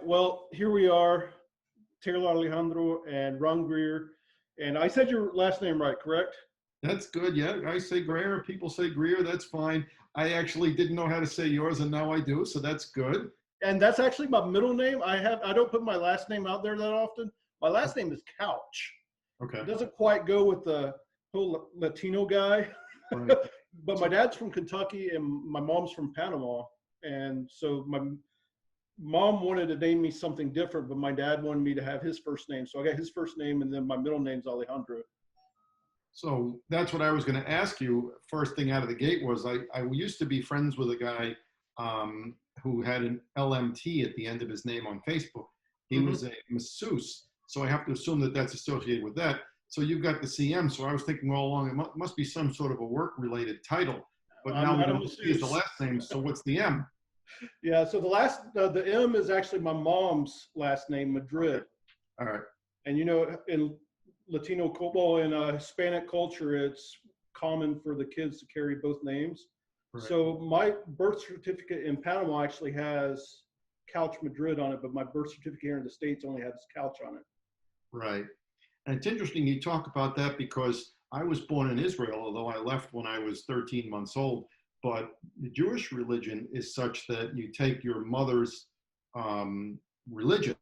Well, here we are, Taylor Alejandro and Ron Greer. And I said your last name right, correct? That's good. Yeah, I say Greher. People say Greer. That's fine. I actually didn't know how to say yours, and now I do. So that's good. And that's actually my middle name. I don't put my last name out there that often. My last name is Couch. It Okay. doesn't quite go with the whole Latino guy. Right. But my So, dad's from Kentucky and my mom's from Panama. And so my mom wanted to name me something different, but my dad wanted me to have his first name. So I got his first name and then my middle name's Alejandro. so that's what I was going to ask you. First thing out of the gate was I used to be friends with a guy who had an LMT at the end of his name on Facebook. He Mm-hmm. was a masseuse. So I have to assume that that's associated with that. So you've got the CM. So I was thinking all along it must be some sort of a work-related title. But I'm now we not a know he is the masseuse. last name. So what's the M? Yeah, so the M is actually my mom's last name, Okay. Madrid. All right. And in Latino, well, in Hispanic culture, it's common for the kids to carry both names. Right. So my birth certificate in Panama actually has Couch Madrid on it, but my birth certificate here in the States only has Couch on it. Right. And it's interesting you talk about that because I was born in Israel, although I left when I was 13 months old. But the Jewish religion is such that you take your mother's religion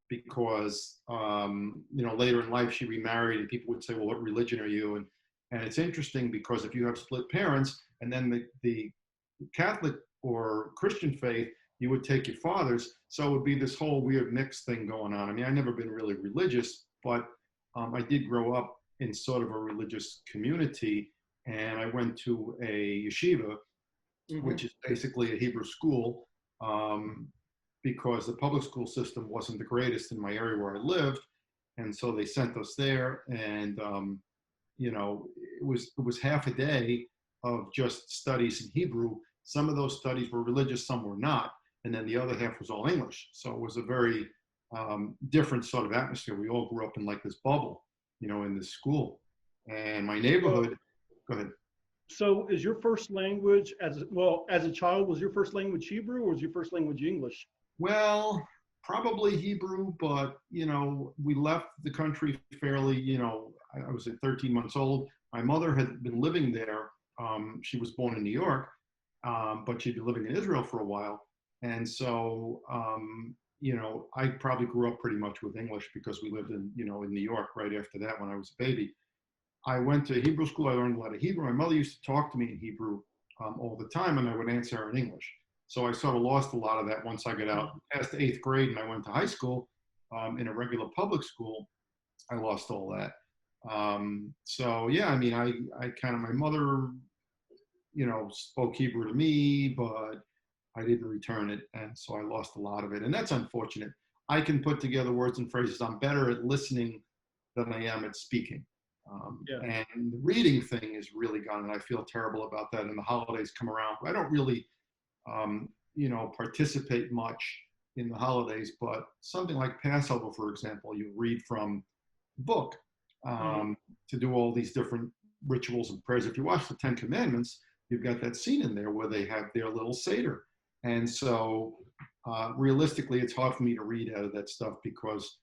because, later in life she remarried and people would say, well, what religion are you? And it's interesting because if you have split parents and then the Catholic or Christian faith, you would take your father's. So it would be this whole weird mix thing going on. I mean, I've never been really religious, but I did grow up in sort of a religious community. And I went to a yeshiva, Mm-hmm. which is basically a Hebrew school, because the public school system wasn't the greatest in my area where I lived. And so they sent us there. And, it was half a day of just studies in Hebrew. Some of those studies were religious, some were not. And then the other half was all English. So it was a very different sort of atmosphere. We all grew up in like this bubble, in this school. And my neighborhood, go ahead. So is your first language as a child, was your first language Hebrew or was your first language English? Well, probably Hebrew, but we left the country fairly, I was at 13 months old. My mother had been living there. She was born in New York, but she'd been living in Israel for a while. And so, I probably grew up pretty much with English because we lived in New York right after that when I was a baby. I went to Hebrew school. I learned a lot of Hebrew. My mother used to talk to me in Hebrew all the time, and I would answer her in English. So I sort of lost a lot of that once I got out past 8th grade and I went to high school in a regular public school. I lost all that. So yeah, I mean, I kind of, my mother, spoke Hebrew to me, but I didn't return it. And so I lost a lot of it. And that's unfortunate. I can put together words and phrases. I'm better at listening than I am at speaking. Yeah. And the reading thing is really gone, and I feel terrible about that. And the holidays come around. I don't really, participate much in the holidays, but something like Passover, for example, you read from the book Mm-hmm. to do all these different rituals and prayers. If you watch the Ten Commandments, you've got that scene in there where they have their little Seder. And so realistically, it's hard for me to read out of that stuff because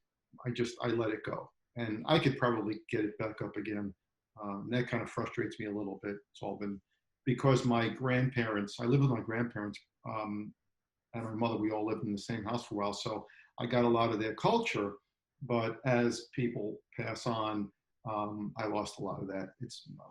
I let it go. And I could probably get it back up again. That kind of frustrates me a little bit. It's all been because my grandparents, I lived with my grandparents and my mother, we all lived in the same house for a while. So I got a lot of their culture, but as people pass on, I lost a lot of that.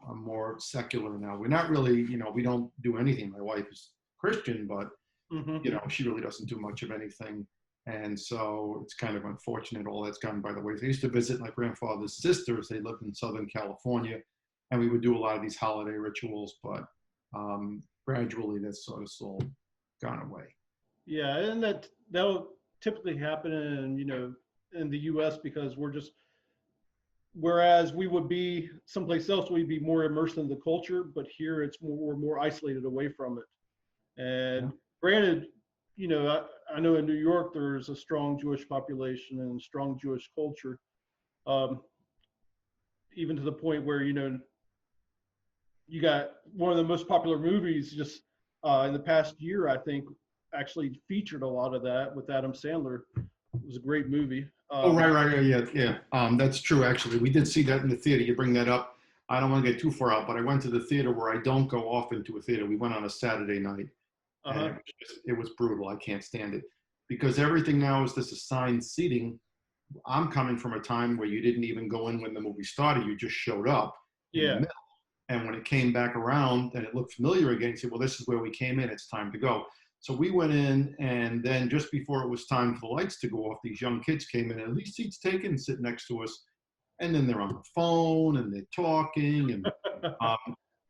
I'm more secular now. We're not really, we don't do anything. My wife is Christian, but Mm-hmm. she really doesn't do much of anything. And so it's kind of unfortunate all that's gone by the way. I used to visit my grandfather's sisters. They lived in Southern California, and we would do a lot of these holiday rituals, but gradually that's sort of all gone away. Yeah, and that'll typically happen in the US because whereas we would be someplace else, we'd be more immersed in the culture, but here we're more isolated away from it. Yeah. And granted, I know in New York there's a strong Jewish population and strong Jewish culture, um, even to the point where you got one of the most popular movies just in the past year, I think, actually featured a lot of that with Adam Sandler. It was a great movie. Oh, right, yeah. That's true, actually. We did see that in the theater. You bring that up. I don't want to get too far out, but I went to the theater where I don't go often to a theater. We went on a Saturday night, and Uh-huh. it was brutal. I can't stand it because everything now is this assigned seating. I'm coming from a time where you didn't even go in when the movie started. You just showed up in the Yeah. middle. And when it came back around and it looked familiar again, you said, well, this is where we came in. It's time to go. So we went in, and then just before it was time for the lights to go off, these young kids came in, and these seats taken and sit next to us. And then they're on the phone and they're talking. And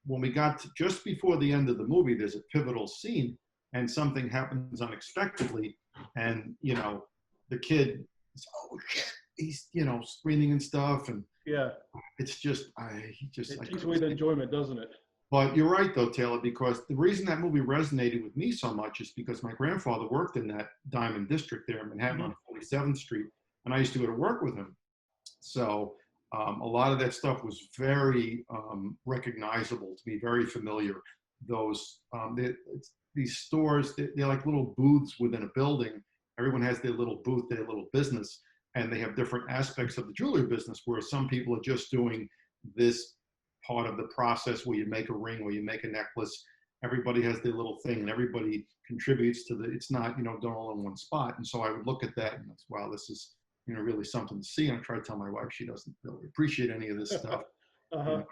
when we got to just before the end of the movie, there's a pivotal scene, and something happens unexpectedly. And, the kid is, oh, shit. He's, screaming and stuff. And Yeah. it's just, It takes away the enjoyment, doesn't it? But you're right, though, Taylor, because the reason that movie resonated with me so much is because my grandfather worked in that Diamond District there in Manhattan on 47th Street, and I used to go to work with him. So a lot of that stuff was very recognizable to me, very familiar. Those these stores, they're like little booths within a building. Everyone has their little booth, their little business, and they have different aspects of the jewelry business where some people are just doing this part of the process where you make a ring, where you make a necklace. Everybody has their little thing, and everybody contributes to it's not, done all in one spot. And so I would look at that and wow, this is, really something to see. And I try to tell my wife she doesn't really appreciate any of this stuff.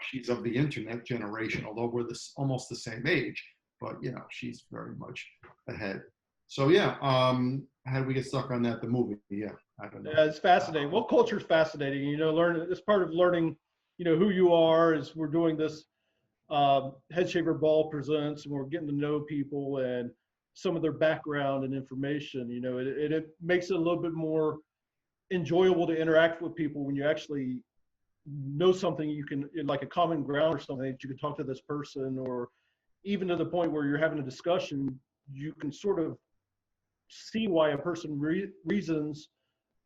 She's of the internet generation, although we're almost the same age, but she's very much ahead. So yeah, how do we get stuck on that? The movie, yeah, I don't know. Yeah, it's fascinating. Well, culture is fascinating. Learn it's part of learning. Who you are as we're doing this Head Shaver Ball presents, and we're getting to know people and some of their background and information. It makes it a little bit more enjoyable to interact with people when you actually know something. You can, like a common ground or something, that you can talk to this person, or even to the point where you're having a discussion, you can sort of see why a person reasons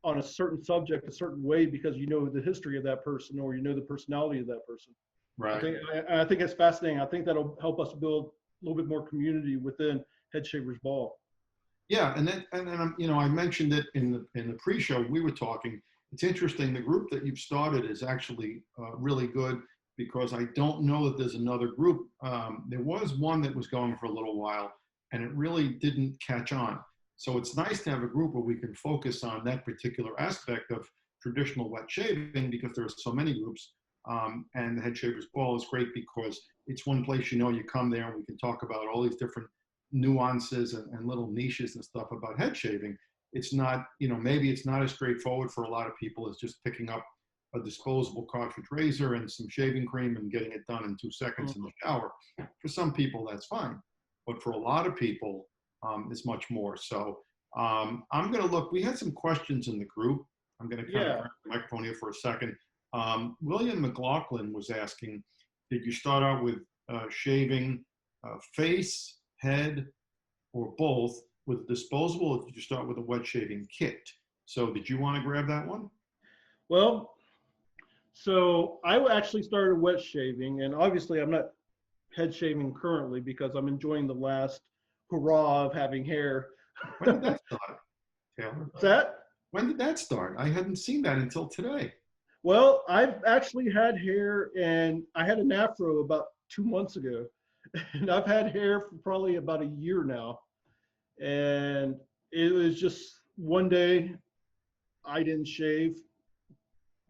on a certain subject a certain way because you know the history of that person, or the personality of that person. Right. I think it's fascinating. I think that'll help us build a little bit more community within Head Shavers Ball. Yeah, and then I mentioned it in the pre-show. We were talking. It's interesting. The group that you've started is actually really good because I don't know that there's another group. There was one that was going for a little while, and it really didn't catch on. So it's nice to have a group where we can focus on that particular aspect of traditional wet shaving because there are so many groups. And the Head Shavers Ball is great because it's one place you come there and we can talk about all these different nuances and little niches and stuff about head shaving. It's not, maybe it's not as straightforward for a lot of people as just picking up a disposable cartridge razor and some shaving cream and getting it done in 2 seconds in the shower. For some people, that's fine. But for a lot of people, it's much more. So I'm going to look. We had some questions in the group. I'm going to kind of grab the microphone here for a second. William McLaughlin was asking, did you start out with shaving face, head, or both with disposable, or did you start with a wet shaving kit? So did you want to grab that one? Well, so I actually started wet shaving, and obviously I'm not head shaving currently because I'm enjoying the last hurrah of having hair. When did that start, Taylor? What's that? When did that start? I hadn't seen that until today. Well, I've actually had hair, and I had an afro about 2 months ago, and I've had hair for probably about a year now. And it was just one day I didn't shave,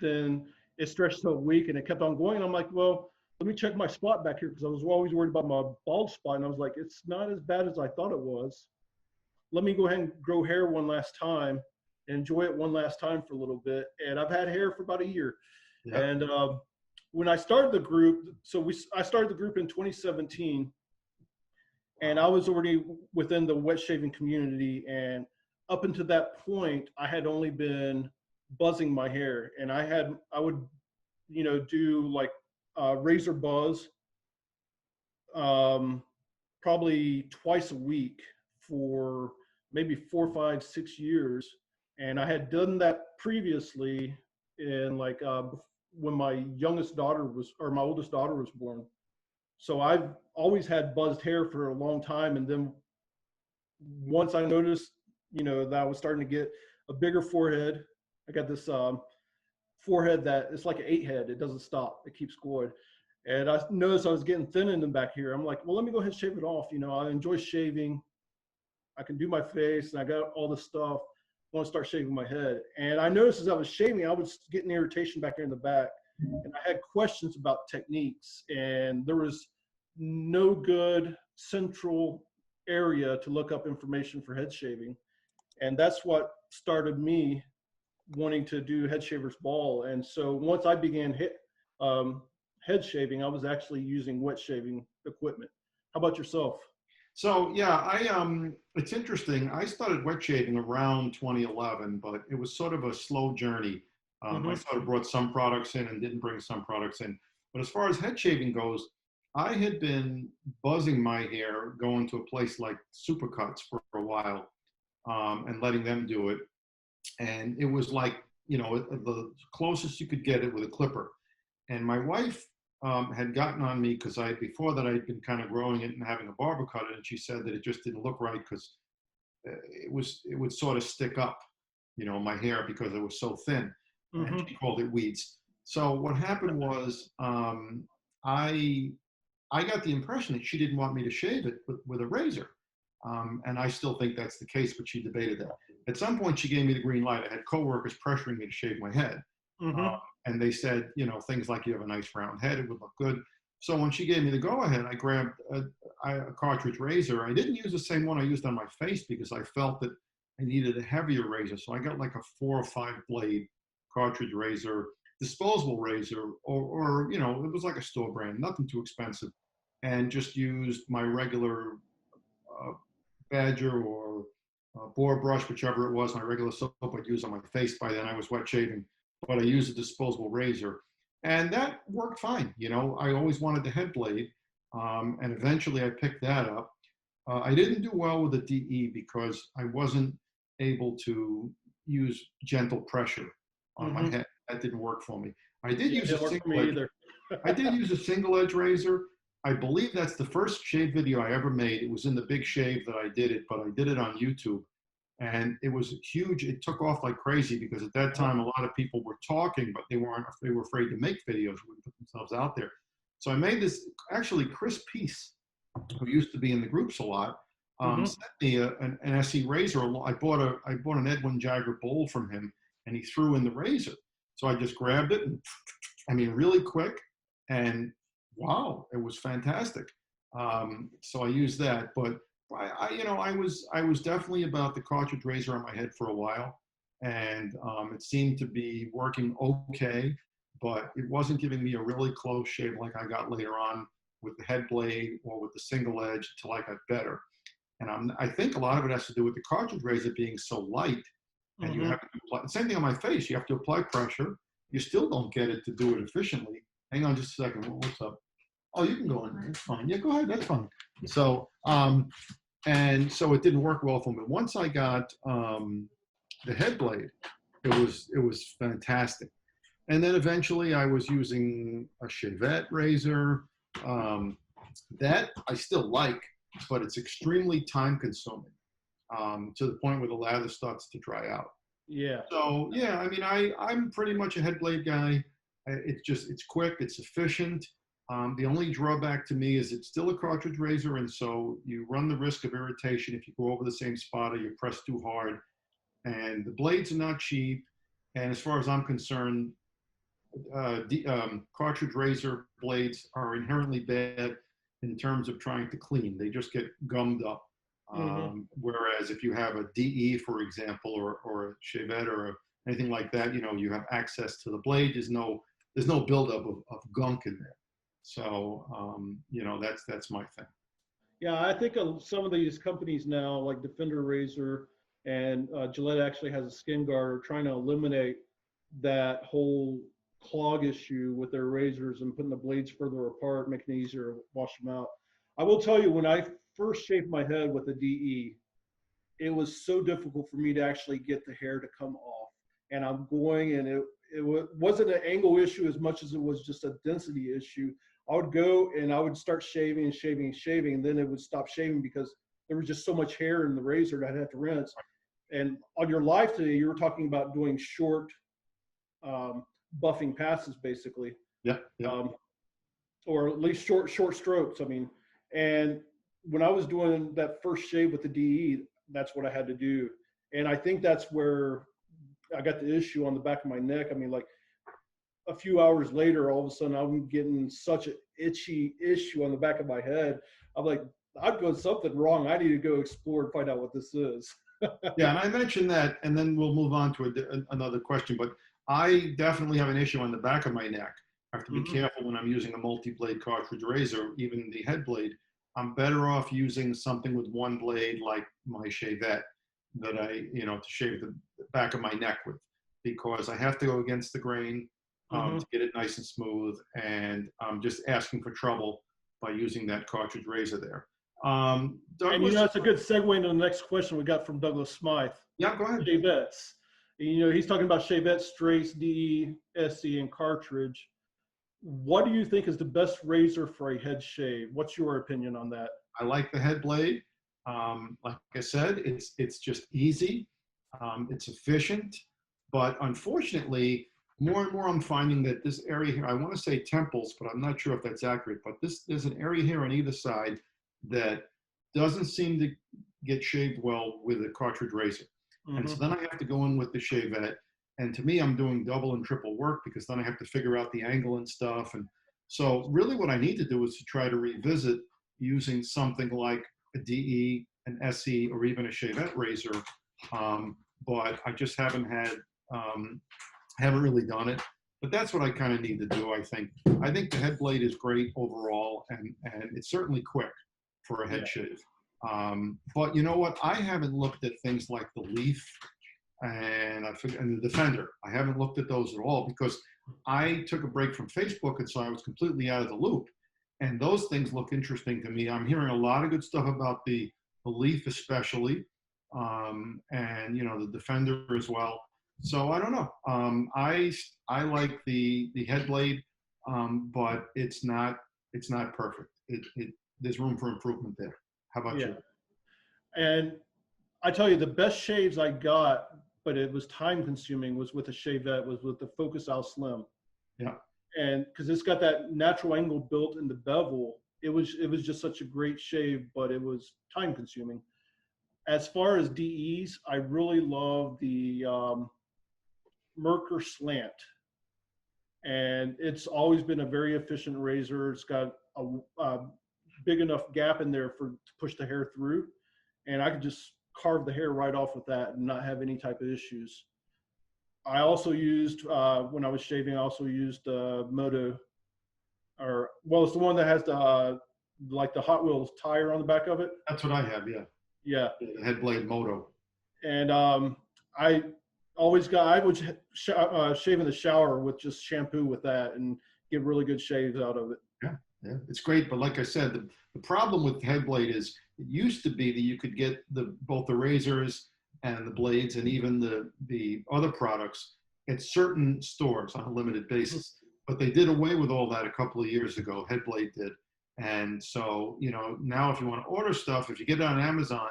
then it stretched to a week, and it kept on going. And I'm like, well, let me check my spot back here because I was always worried about my bald spot, and I was like, it's not as bad as I thought it was. Let me go ahead and grow hair one last time and enjoy it one last time for a little bit. And I've had hair for about a year. Yeah. And when I started the group, I started the group in 2017, and I was already within the wet shaving community. And up until that point, I had only been buzzing my hair, and I would, do like razor buzz, probably twice a week for maybe 4, 5, 6 years. And I had done that previously in when my oldest daughter was born. So I've always had buzzed hair for a long time. And then once I noticed, that I was starting to get a bigger forehead. I got this forehead that it's like an 8 head. It doesn't stop. It keeps going. And I noticed I was getting thin in the back here. I'm like, well, let me go ahead and shave it off. You know, I enjoy shaving. I can do my face and I got all this stuff. I want to start shaving my head. And I noticed as I was shaving, I was getting irritation back here in the back. And I had questions about techniques. And there was no good central area to look up information for head shaving. And that's what started me wanting to do head shaver's ball. And so once I began head shaving, I was actually using wet shaving equipment. How about yourself? So yeah, it's interesting. I started wet shaving around 2011, but it was sort of a slow journey. I sort of brought some products in and didn't bring some products in. But as far as head shaving goes, I had been buzzing my hair going to a place like Supercuts for a while, and letting them do it. And it was like, the closest you could get it with a clipper. And my wife had gotten on me because before that I'd been kind of growing it and having a barber cut it, and she said that it just didn't look right because it would sort of stick up, my hair because it was so thin, and she called it weeds. So what happened was I got the impression that she didn't want me to shave it with a razor, and I still think that's the case, but she debated that. At some point, she gave me the green light. I had coworkers pressuring me to shave my head. And they said, things like, you have a nice round head, it would look good. So when she gave me the go ahead, I grabbed a cartridge razor. I didn't use the same one I used on my face because I felt that I needed a heavier razor. So I got like a 4 or 5 blade cartridge razor, disposable razor, or it was like a store brand, nothing too expensive, and just used my regular Badger or boar brush, whichever it was, my regular soap I'd use on my face. By then I was wet shaving, but I used a disposable razor, and that worked fine. I always wanted the head blade, and eventually I picked that up. I didn't do well with the DE because I wasn't able to use gentle pressure on my head. That didn't work for me. I did use a single edge. I did use a single edge razor. I believe that's the first shave video I ever made. It was in the Big Shave that I did it, but I did it on YouTube. And it was huge. It took off like crazy because at that time, a lot of people were talking, but they were afraid to make videos, wouldn't put themselves out there. So I made this, actually Chris Peace, who used to be in the groups a lot, sent me an SE razor. I bought an Edwin Jagger bowl from him, and he threw in the razor. So I just grabbed it, and really quick, and wow, it was fantastic. So I used that, but I was definitely about the cartridge razor on my head for a while, and it seemed to be working okay, but it wasn't giving me a really close shave like I got later on with the head blade or with the single edge until I got better. And I think a lot of it has to do with the cartridge razor being so light, and you have to apply, same thing on my face. You have to apply pressure. You still don't get it to do it efficiently. Hang on just a second. What's up? Oh, you can go in there. It's fine. Yeah, go ahead. That's fine. So, and so it didn't work well for me. Once I got the head blade, it was fantastic. And then eventually I was using a Shavette razor. That I still like, but it's extremely time consuming, to the point where the lather starts to dry out. Yeah. So yeah, I'm pretty much a head blade guy. It's quick, it's efficient. The only drawback to me is it's still a cartridge razor, and so you run the risk of irritation if you go over the same spot or you press too hard. And the blades are not cheap. And as far as I'm concerned, cartridge razor blades are inherently bad in terms of trying to clean. They just get gummed up. Whereas if you have a DE, for example, or a Shavette or anything like that, you have access to the blade. There's no buildup of gunk in there. So, that's my thing. Yeah, I think some of these companies now, like Defender Razor and Gillette actually has a skin guard, are trying to eliminate that whole clog issue with their razors and putting the blades further apart, making it easier to wash them out. I will tell you, when I first shaved my head with a DE, it was so difficult for me to actually get the hair to come off. And I'm going, and it wasn't an angle issue as much as it was just a density issue. I would go and I would start shaving and shaving and shaving, and then it would stop shaving because there was just so much hair in the razor that I'd have to rinse. And on your live today, you were talking about doing short buffing passes, basically, Yeah, yeah. or at least short strokes. I mean, and when I was doing that first shave with the DE, that's what I had to do. And I think that's where I got the issue on the back of my neck. I mean, like a few hours later, all of a sudden I'm getting such an itchy issue on the back of my head. I'm like, I've got something wrong. I need to go explore and find out what this is. Yeah, and I mentioned that, and then we'll move on to another question. But I definitely have an issue on the back of my neck. I have to be Mhm. careful when I'm using a multi-blade cartridge razor, even the head blade. I'm better off using something with one blade, like my shavette, that to shave the back of my neck with, because I have to go against the grain Mhm. to get it nice and smooth, and I'm just asking for trouble by using that cartridge razor there. And you Douglas, know, it's a good segue into the next question we got from Douglas Smythe. yeah, go ahead. Chavettes. You know, he's talking about Chavettes, straights, DE, SE, and cartridge. What do you think is the best razor for a head shave? What's your opinion on that? I like the head blade. Like I said, it's just easy. It's efficient, but unfortunately, more and more I'm finding that this area here, I want to say temples, but I'm not sure if that's accurate, but there's an area here on either side that doesn't seem to get shaved well with a cartridge razor. And so Hmm. then I have to go in with the shavette. And to me, I'm doing double and triple work because then I have to figure out the angle and stuff. And so really what I need to do is to try to revisit using something like a DE, an SE, or even a shavette razor. But I just haven't really done it. But that's what I kind of need to do. I think the head blade is great overall, and it's certainly quick for a Yeah. head shave. But you know what? I haven't looked at things like the leaf and the defender. I haven't looked at those at all because I took a break from Facebook, and so I was completely out of the loop. And those things look interesting to me. I'm hearing a lot of good stuff about the leaf, especially, and the defender as well. So I don't know. I like the head blade, but it's not perfect. There's room for improvement there. How about Yeah. you? And I tell you, the best shaves I got, but it was time consuming, was with a shavette, was with the Focus Out Slim. Yeah. And because it's got that natural angle built in the bevel, it was just such a great shave, but it was time consuming. As far as DEs, I really love the Merkur Slant, and it's always been a very efficient razor. It's got a big enough gap in there to push the hair through, and I could just carve the hair right off with that and not have any type of issues. I also used when I was shaving. I also used Moto, or well, it's the one that has the like the Hot Wheels tire on the back of it. That's what I have. Yeah. Yeah, The head blade moto. and I I would shave in the shower with just shampoo with that and get really good shaves out of it. Yeah, yeah, it's great. But like I said, the problem with head blade is it used to be that you could get both the razors and the blades and even the other products at certain stores on a limited basis. But they did away with all that a couple of years ago. Headblade did. And so, now if you want to order stuff, if you get it on Amazon,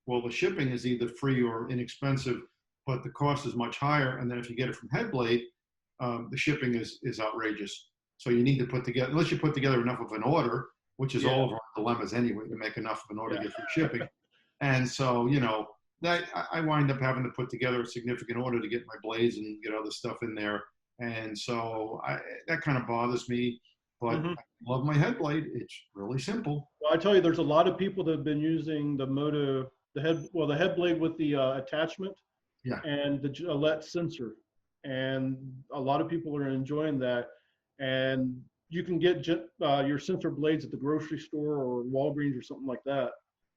well, the shipping is either free or inexpensive, but the cost is much higher. And then if you get it from Headblade, the shipping is outrageous. So you need to put together, unless you put together enough of an order, which is Yeah, all of our dilemmas anyway, to make enough of an order yeah, to get free shipping. And so, that I wind up having to put together a significant order to get my blades and get other stuff in there. And so that kind of bothers me, but hmm. I love my head blade. It's really simple. Well, I tell you, there's a lot of people that have been using the Moto, the head blade with the attachment Yeah. and the Gillette sensor, and a lot of people are enjoying that. And you can get your sensor blades at the grocery store or Walgreens or something like that.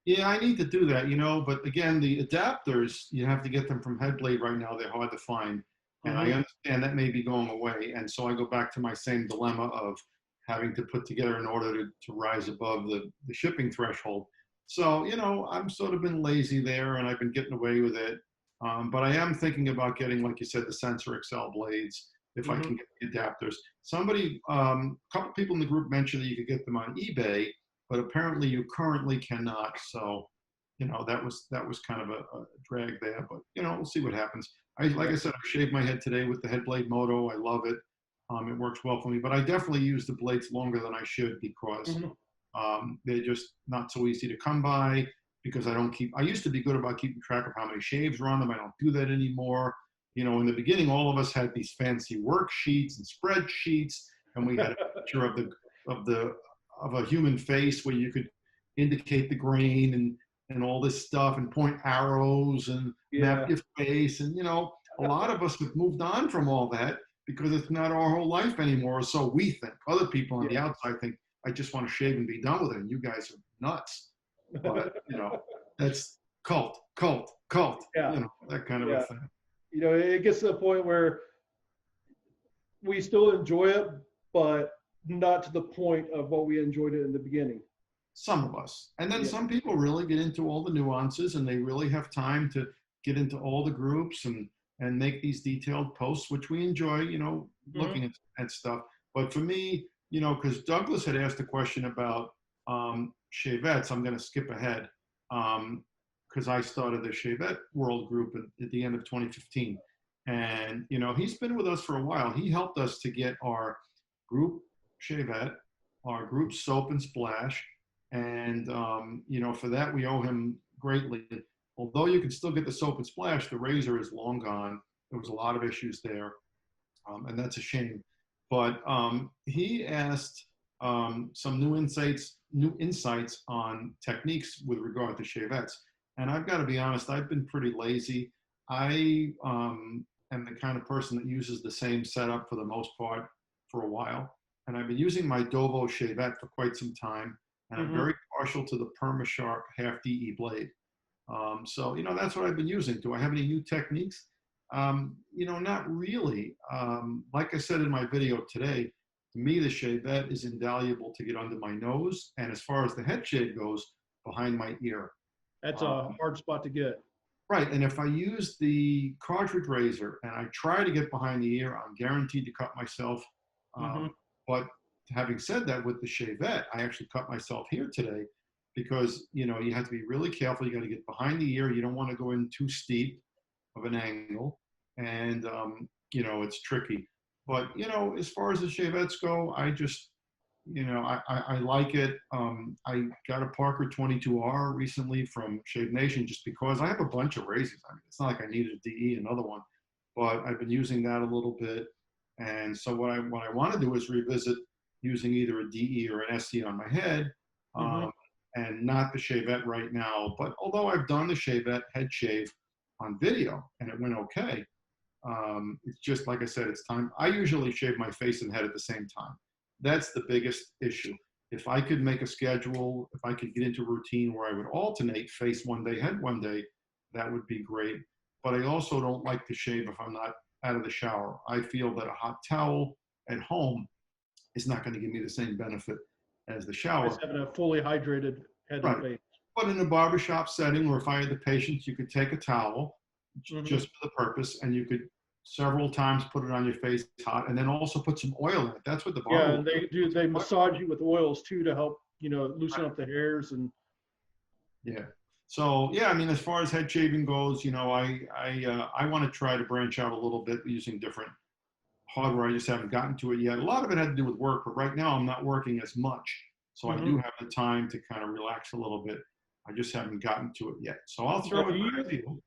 Yeah, I need to do that, but again, the adapters, you have to get them from Headblade right now. They're hard to find. And I Hmm. understand that may be going away. And so I go back to my same dilemma of having to put together in order to rise above the shipping threshold. So, I'm sort of been lazy there and I've been getting away with it. But I am thinking about getting, like you said, the Sensor XL blades if I Hmm. can get the adapters. A couple people in the group mentioned that you could get them on eBay, but apparently you currently cannot. So that was kind of a drag there, but we'll see what happens. Like I said, I shaved my head today with the head blade moto. I love it. It works well for me, but I definitely use the blades longer than I should because Mhm. they're just not so easy to come by because I used to be good about keeping track of how many shaves are on them. I don't do that anymore. In the beginning, all of us had these fancy worksheets and spreadsheets, and we had a picture of the of a human face where you could indicate the grain and all this stuff and point arrows and map Yeah. your face. And, a lot of us have moved on from all that because it's not our whole life anymore. So we think. Other people on the Yeah. outside think, I just want to shave and be done with it. And you guys are nuts. But, that's cult, Yeah. that kind of a Yeah. thing. It gets to the point where we still enjoy it, but not to the point of what we enjoyed it in the beginning. Some of us. And then Yeah. some people really get into all the nuances and they really have time to get into all the groups and make these detailed posts, which we enjoy, Mhm. looking at stuff. But for me, because Douglas had asked a question about shavettes, I'm going to skip ahead because I started the Shavette World Group at the end of 2015. And, he's been with us for a while. He helped us to get our group Shavette, our group soap and splash. And, for that, we owe him greatly. Although you can still get the soap and splash, the razor is long gone. There was a lot of issues there, and that's a shame. But he asked some new insights on techniques with regard to shavettes. And I've got to be honest, I've been pretty lazy. I am the kind of person that uses the same setup for the most part for a while. And I've been using my Dovo shavette for quite some time. And I'm Mhm. very partial to the PermaSharp half DE blade. So, that's what I've been using. Do I have any new techniques? Not really. Like I said in my video today, to me, the shavette is invaluable to get under my nose. And as far as the head shave goes, behind my ear. That's Um, a hard spot to get. right. And if I use the cartridge razor and I try to get behind the ear, I'm guaranteed to cut myself. Mhm. But having said that, with the shavette, I actually cut myself here today because, you have to be really careful. You got to get behind the ear. You don't want to go in too steep of an angle, and it's tricky. But as far as the shavettes go, I just I like it. I got a Parker 22R recently from Shave Nation just because I have a bunch of razors. I mean, it's not like I needed a DE, another one, but I've been using that a little bit. And so what I want to do is revisit using either a DE or an SE on my head, Mhm. um, and not the Shavette right now. But although I've done the Shavette head shave on video and it went okay, it's just like I said, it's time. I usually shave my face and head at the same time. That's the biggest issue. If I could make a schedule, if I could get into a routine where I would alternate face one day, head one day, that would be great. But I also don't like to shave if I'm not out of the shower. I feel that a hot towel at home is not going to give me the same benefit as the As shower. having a fully hydrated head and Right. face. But in a barbershop setting, or if I had the patience, you could take a towel Mhm. just for the purpose, and you could several times put it on your face hot, and then also put some oil in it. That's what the Yeah, barber will and do. they massage you with oils too to help, loosen up the hairs and Yeah. So yeah, I mean, as far as head shaving goes, I want to try to branch out a little bit using different hardware. I just haven't gotten to it yet. A lot of it had to do with work, but right now I'm not working as much, so I do Mhm. have the time to kind of relax a little bit. I just haven't gotten to it yet. So I'll Now, throw it back to you.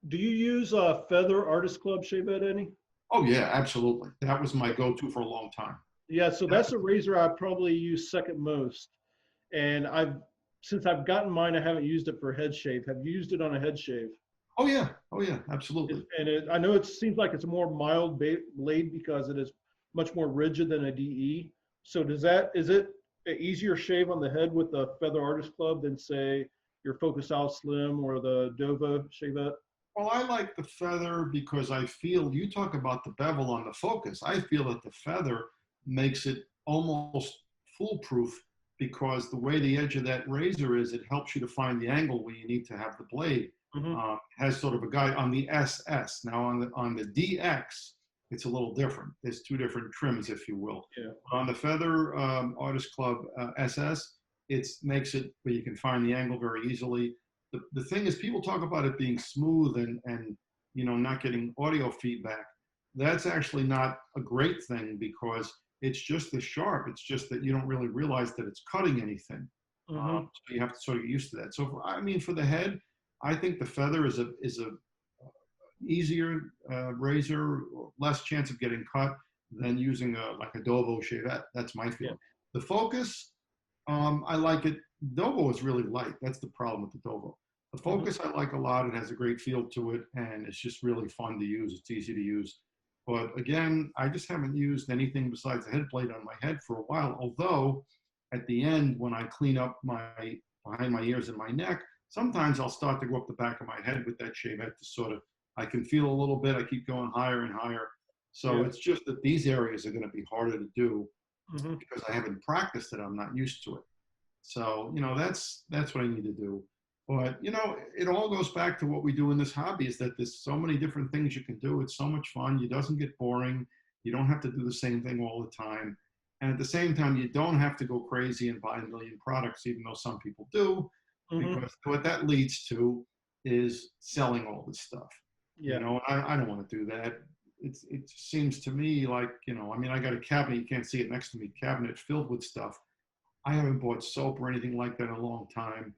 do you use Feather Artist Club shave at any? Oh yeah, absolutely. That was my go-to for a long time. Yeah, so that's a razor I probably use second most. And since I've gotten mine, I haven't used it for head shave. Have you used it on a head shave? Oh yeah, absolutely. I know it seems like it's a more mild blade because it is much more rigid than a DE. So is it an easier shave on the head with the Feather Artist Club than say your Focus Out Slim or the Dova Shavette? Well, I like the feather because I feel you talk about the bevel on the Focus. I feel that the feather makes it almost foolproof because the way the edge of that razor is, it helps you to find the angle where you need to have the blade. Hmm. Has sort of a guide on the SS. Now on the DX, it's a little different. There's two different trims, if you will. Yeah. On the Feather Artist Club SS, it makes it where you can find the angle very easily. the thing is, people talk about it being smooth and not getting audio feedback. That's actually not a great thing because it's just as sharp. It's just that you don't really realize that it's cutting anything. So you have to sort of get used to that. So I mean, for the head, I think the feather is a easier razor, less chance of getting cut than using like a Dovo shave. That's my feeling. The focus, I like it. Dovo is really light. That's the problem with the Dovo. The focus I like a lot. It has a great feel to it, and it's just really fun to use. It's easy to use. But again, I just haven't used anything besides the head blade on my head for a while. Although at the end, when I clean up behind my ears and my neck, sometimes I'll start to go up the back of my head with that shave head to sort of, I can feel a little bit. I keep going higher and higher. So it's just that these areas are going to be harder to do because I haven't practiced it. I'm not used to it. So, that's what I need to do. But, it all goes back to what we do in this hobby is that there's so many different things you can do. It's so much fun. It doesn't get boring. You don't have to do the same thing all the time. And at the same time, you don't have to go crazy and buy a million products, even though some people do, because what that leads to is selling all this stuff. I don't want to do that. It seems to me like, I mean, I got a cabinet, you can't see it next to me, cabinet filled with stuff. I haven't bought soap or anything like that in a long time.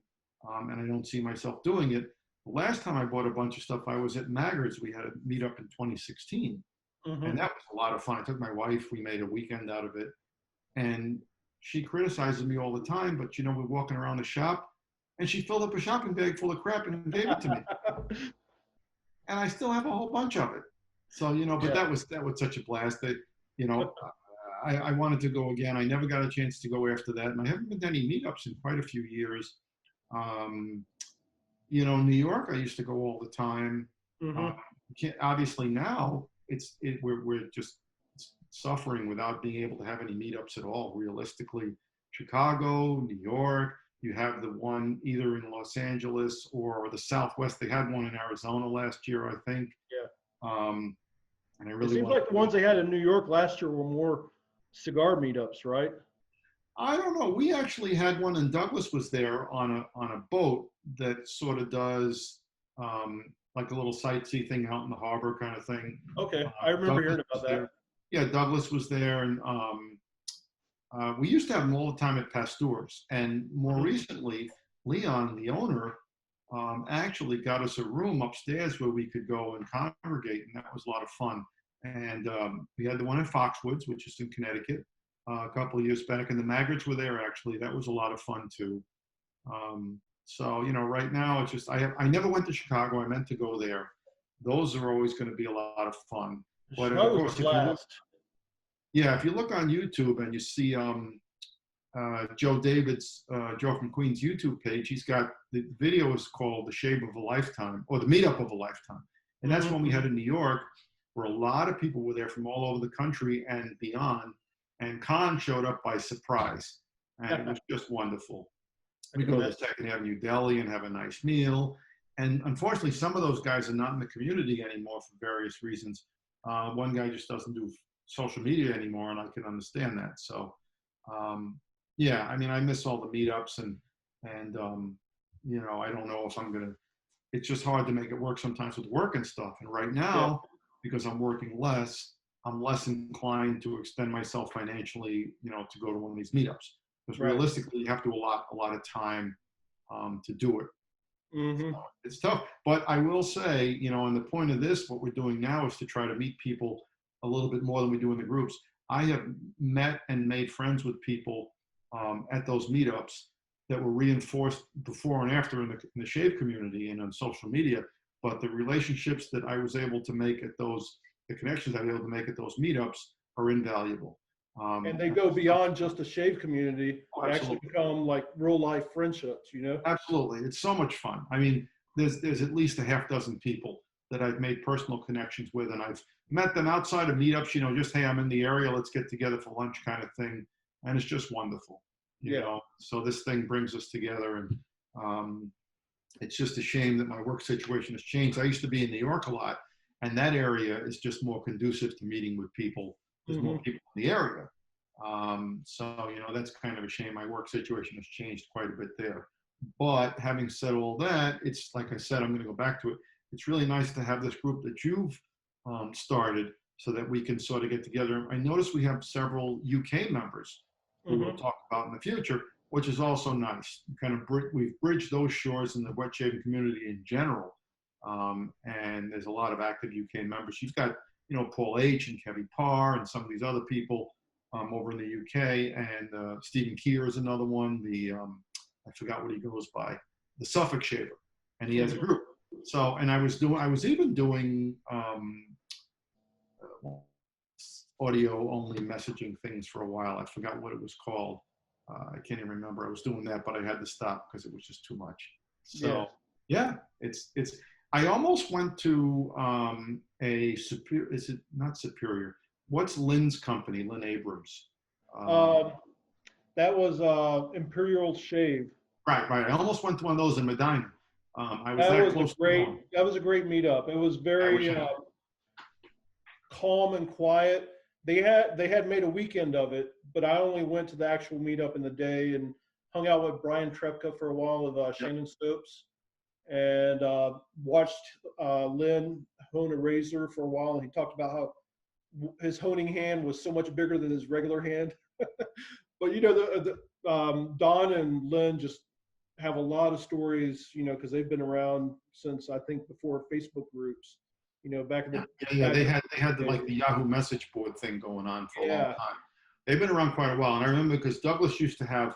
And I don't see myself doing it. The last time I bought a bunch of stuff, I was at Maggard's. We had a meetup in 2016. And that was a lot of fun. I took my wife, we made a weekend out of it. And she criticizes me all the time, but we're walking around the shop and she filled up a shopping bag full of crap and gave it to me. And I still have a whole bunch of it. So, but that was such a blast that, I wanted to go again. I never got a chance to go after that. And I haven't been to any meetups in quite a few years. New York, I used to go all the time. Obviously now we're just suffering without being able to have any meetups at all. Realistically, Chicago, New York, you have the one either in Los Angeles or the Southwest. They had one in Arizona last year, I think. And I really it seems like the ones they had in New York last year were more cigar meetups, right? I don't know. We actually had one, and Douglas was there on a boat that sort of does like a little sightsee thing out in the harbor kind of thing. Okay, I remember hearing about that. Yeah, Douglas was there, and we used to have them all the time at Pasteur's. And more recently, Leon, the owner, actually got us a room upstairs where we could go and congregate, and that was a lot of fun. And we had the one in Foxwoods, which is in Connecticut, a couple of years back, and the Maggards were there actually. That was a lot of fun too. So right now it's just I never went to Chicago. I meant to go there. Those are always going to be a lot of fun. But of course, if you look on YouTube and you see Joe from Queens YouTube page, he's got the video is called The Shave of a Lifetime, or The Meetup of a Lifetime. And that's one we had in New York, where a lot of people were there from all over the country and beyond. And Khan showed up by surprise. And it was just wonderful. We go to Second Avenue Deli and have a nice meal. And unfortunately, some of those guys are not in the community anymore for various reasons. One guy just doesn't do social media anymore, and I can understand that. So, I mean, I miss all the meetups, and I don't know if I'm gonna. It's just hard to make it work sometimes with work and stuff. And right now, because I'm working less, I'm less inclined to extend myself financially, to go to one of these meetups. Because realistically, you have to allot a lot of time to do it. So it's tough. But I will say, and the point of this, what we're doing now is to try to meet people a little bit more than we do in the groups. I have met and made friends with people at those meetups that were reinforced before and after in the shave community and on social media. But the relationships that I was able to make at the connections I was able to make at those meetups are invaluable. And they go beyond just the shave community. They actually become like real life friendships, Absolutely. It's so much fun. I mean, there's at least a half dozen people that I've made personal connections with, and I've met them outside of meetups, just, hey, I'm in the area, let's get together for lunch kind of thing. And it's just wonderful, you know? So this thing brings us together, and it's just a shame that my work situation has changed. I used to be in New York a lot, and that area is just more conducive to meeting with people. There's more people in the area. So, that's kind of a shame. My work situation has changed quite a bit there. But having said all that, it's like I said, I'm going to go back to it. It's really nice to have this group that you've started so that we can sort of get together. I notice we have several UK members who we'll talk about in the future, which is also nice. We've bridged those shores in the wet shaving community in general. And there's a lot of active UK members. You've got, Paul H. and Kevin Parr and some of these other people over in the UK. And Stephen Keir is another one. I forgot what he goes by, the Suffolk Shaver. And he has a group. So, and I was even doing audio only messaging things for a while. I forgot what it was called. I can't even remember. I was doing that, but I had to stop because it was just too much. So yeah, it's. I almost went to a Superior. Is it not Superior? What's Lynn's company? Lynn Abrams. That was Imperial Shave. Right. I almost went to one of those in Medina. I was that that was close. That was a great meetup. It was very calm and quiet. They had made a weekend of it, but I only went to the actual meetup in the day and hung out with Brian Trepka for a while with Shannon Stokes, and watched Lynn hone a razor for a while. And he talked about how his honing hand was so much bigger than his regular hand. But Don and Lynn just have a lot of stories, because they've been around since I think before Facebook groups. Back in the they had the Yahoo message board thing going on for a long time. They've been around quite a while, and I remember because Douglas used to have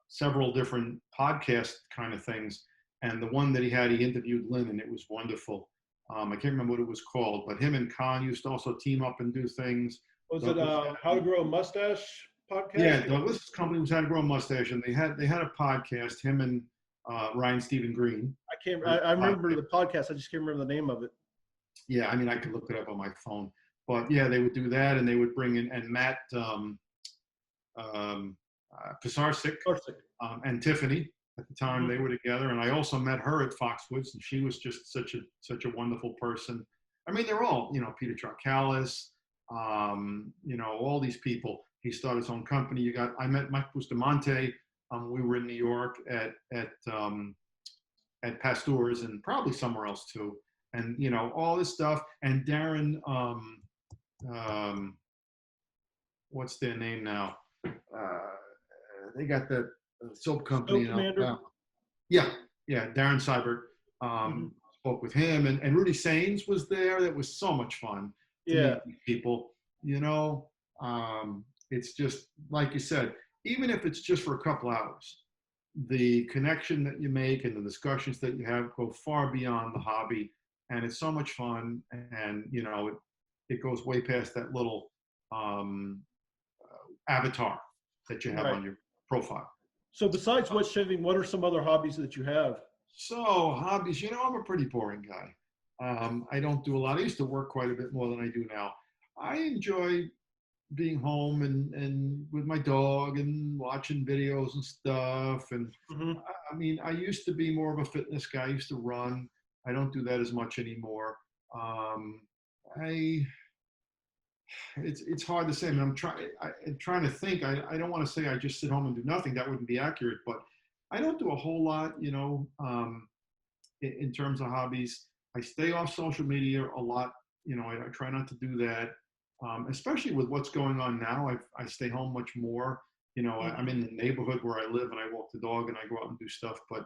several different podcast kind of things, and the one that he interviewed Lynn, and it was wonderful. I can't remember what it was called, but him and Khan used to also team up and do things. Was it How to Grow a Mustache podcast? Yeah, Douglas's company was How to Grow a Mustache, and they had a podcast. Him and Ryan Stephen Green. I remember the podcast. I just can't remember the name of it. Yeah, I mean, I could look it up on my phone. But yeah, they would do that, and they would bring in, and Matt Pisarcik and Tiffany at the time, they were together. And I also met her at Foxwoods, and she was just such a wonderful person. I mean, they're all, Peter Charcalis, all these people. He started his own company. I met Mike Bustamante. We were in New York at Pasteur's and probably somewhere else too. And, all this stuff. And Darren, what's their name now? They got the soap company. Yeah, Darren Seibert. Spoke with him. And Rudy Sains was there. That was so much fun to meet these people. It's just, like you said, even if it's just for a couple hours, the connection that you make and the discussions that you have go far beyond the hobby. And it's so much fun, and it goes way past that little avatar that you have on your profile. So besides wet shaving, what are some other hobbies that you have? So hobbies, I'm a pretty boring guy. I don't do a lot. I used to work quite a bit more than I do now. I enjoy being home and with my dog and watching videos and stuff. And I mean, I used to be more of a fitness guy. I used to run. I don't do that as much anymore. It's hard to say. I mean, I'm trying to think. I don't want to say I just sit home and do nothing. That wouldn't be accurate. But I don't do a whole lot, in terms of hobbies. I stay off social media a lot. I try not to do that, especially with what's going on now. I stay home much more. I'm in the neighborhood where I live, and I walk the dog, and I go out and do stuff. But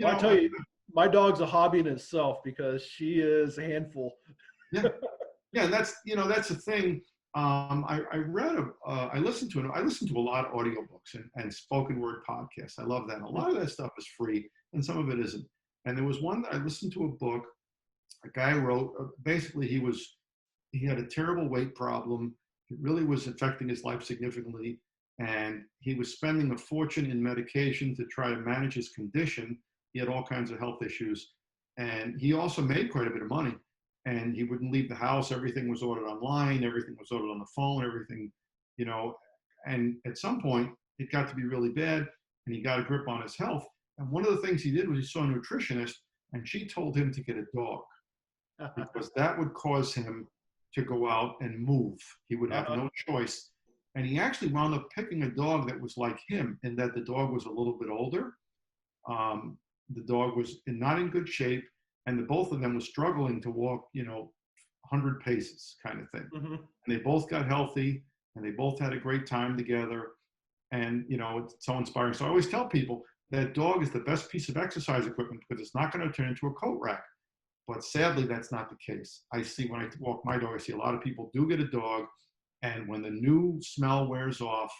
I tell you, my dog's a hobby in itself because she is a handful. Yeah, and that's the thing. I listen to a lot of audiobooks and spoken word podcasts. I love that. A lot of that stuff is free, and some of it isn't. And there was one that I listened to a book. A guy wrote. Basically, he had a terrible weight problem. It really was affecting his life significantly, and he was spending a fortune in medication to try to manage his condition. He had all kinds of health issues, and he also made quite a bit of money. And he wouldn't leave the house. Everything was ordered online. Everything was ordered on the phone. Everything, And at some point, it got to be really bad, and he got a grip on his health. And one of the things he did was he saw a nutritionist, and she told him to get a dog because that would cause him to go out and move. He would have no choice. And he actually wound up picking a dog that was like him in that the dog was a little bit older. The dog was not in good shape, and the both of them were struggling to walk, 100 paces kind of thing. Mm-hmm. And they both got healthy, and they both had a great time together. And it's so inspiring. So I always tell people that dog is the best piece of exercise equipment because it's not going to turn into a coat rack. But sadly, that's not the case. I see when I walk my dog, I see a lot of people do get a dog, and when the new smell wears off,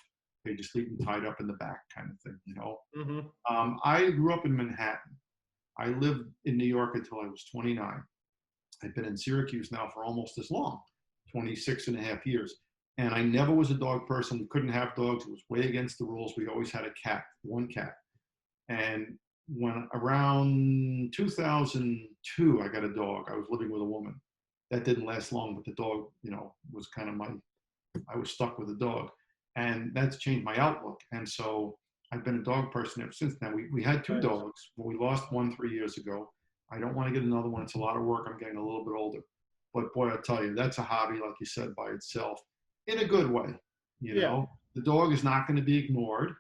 they just leave them tied up in the back kind of thing, Mm-hmm. I grew up in Manhattan. I lived in New York until I was 29. I've been in Syracuse now for almost as long, 26 and a half years. And I never was a dog person. We couldn't have dogs. It was way against the rules. We always had a cat, one cat. And when around 2002, I got a dog. I was living with a woman. That didn't last long, but the dog, was kind of I was stuck with the dog. And that's changed my outlook. And so I've been a dog person ever since. Now, we had two Nice. dogs. Well, we lost one 3 years ago. I don't want to get another one. It's a lot of work. I'm getting a little bit older. But boy, I tell you, that's a hobby, like you said, by itself, in a good way. Yeah. The dog is not going to be ignored.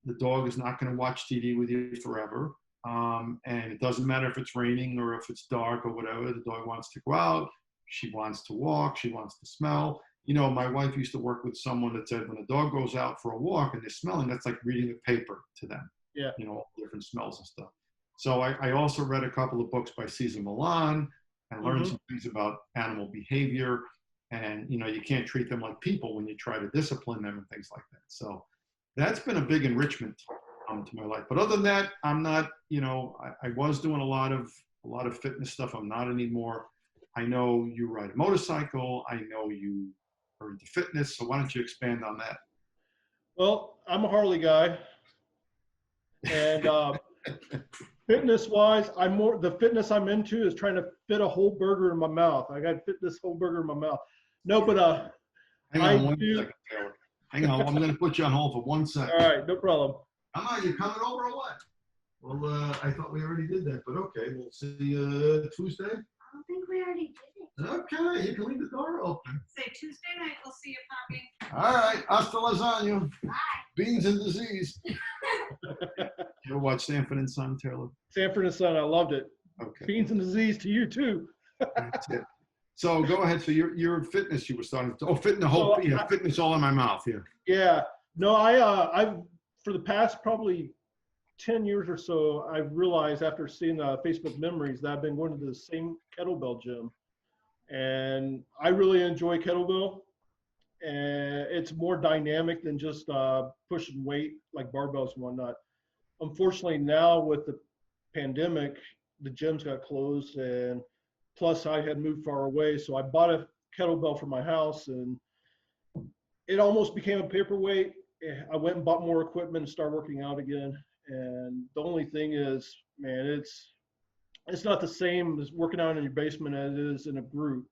The dog is not going to watch TV with you forever. And it doesn't matter if it's raining or if it's dark or whatever. The dog wants to go out. She wants to walk. She wants to smell. My wife used to work with someone that said when a dog goes out for a walk and they're smelling, that's like reading a paper to them. Yeah. All different smells and stuff. So I also read a couple of books by Cesar Millan and learned some things about animal behavior. And, you can't treat them like people when you try to discipline them and things like that. So that's been a big enrichment to my life. But other than that, I'm not, I was doing a lot of fitness stuff. I'm not anymore. I know you ride a motorcycle. I know you are into fitness. So why don't you expand on that? Well, I'm a Harley guy. And fitness wise, the fitness I'm into is trying to fit a whole burger in my mouth. I got to fit this whole burger in my mouth. No, but hang on one second, Taylor. Hang on, I'm going to put you on hold for 1 second. All right, no problem. You coming over or what? Well, I thought we already did that, but okay, we'll see you Tuesday. I don't think we already did it. Okay, you can leave the door open. Say Tuesday night, we'll see you popping. All right, hasta lasagna. Bye. Beans and disease. You ever watch Sanford and Son, Taylor? Sanford and Son, I loved it. Okay. Beans and disease to you too. That's it. So go ahead. So your fitness, you were starting to, fitting the whole, fitness all in my mouth here. Yeah. No, I've for the past probably 10 years or so, I've realized after seeing Facebook memories that I've been going to the same kettlebell gym. And I really enjoy kettlebell. And it's more dynamic than just pushing weight like barbells and whatnot. Unfortunately, now with the pandemic, the gyms got closed, and plus I had moved far away. So I bought a kettlebell for my house, and it almost became a paperweight. I went and bought more equipment and started working out again. And the only thing is, man, it's not the same as working out in your basement as it is in a group.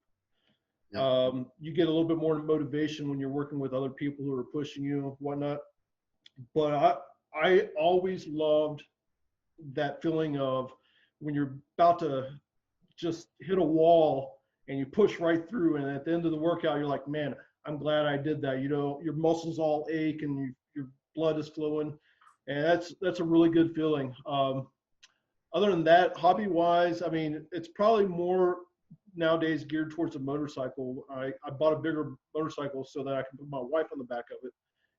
Yeah. You get a little bit more motivation when you're working with other people who are pushing you and whatnot. But I always loved that feeling of when you're about to just hit a wall and you push right through, and at the end of the workout, you're like, man, I'm glad I did that. Your muscles all ache and your blood is flowing, and that's a really good feeling. Other than that, hobby-wise, I mean, it's probably more nowadays geared towards a motorcycle. I bought a bigger motorcycle so that I can put my wife on the back of it,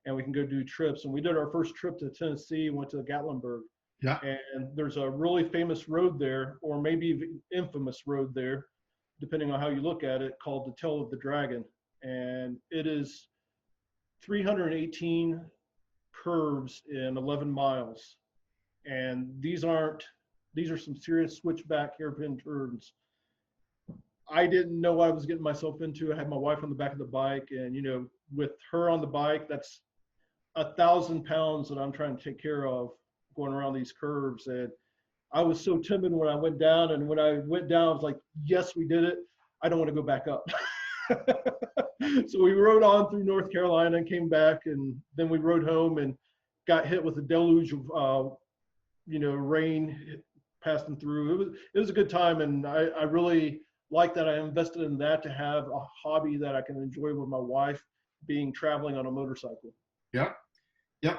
and we can go do trips. And we did our first trip to Tennessee, went to Gatlinburg. Yeah. And there's a really famous road there, or maybe even infamous road there, depending on how you look at it, called the Tail of the Dragon. And it is 318 curves in 11 miles. And these are some serious switchback hairpin turns. I didn't know what I was getting myself into. I had my wife on the back of the bike, and with her on the bike, that's 1,000 pounds that I'm trying to take care of going around these curves. And I was so timid when I went down, and when I went down, I was like, yes, we did it. I don't want to go back up. So we rode on through North Carolina and came back, and then we rode home and got hit with a deluge of rain passing through. It was a good time, and I really like that I invested in that to have a hobby that I can enjoy with my wife, being traveling on a motorcycle. Yeah. Yeah,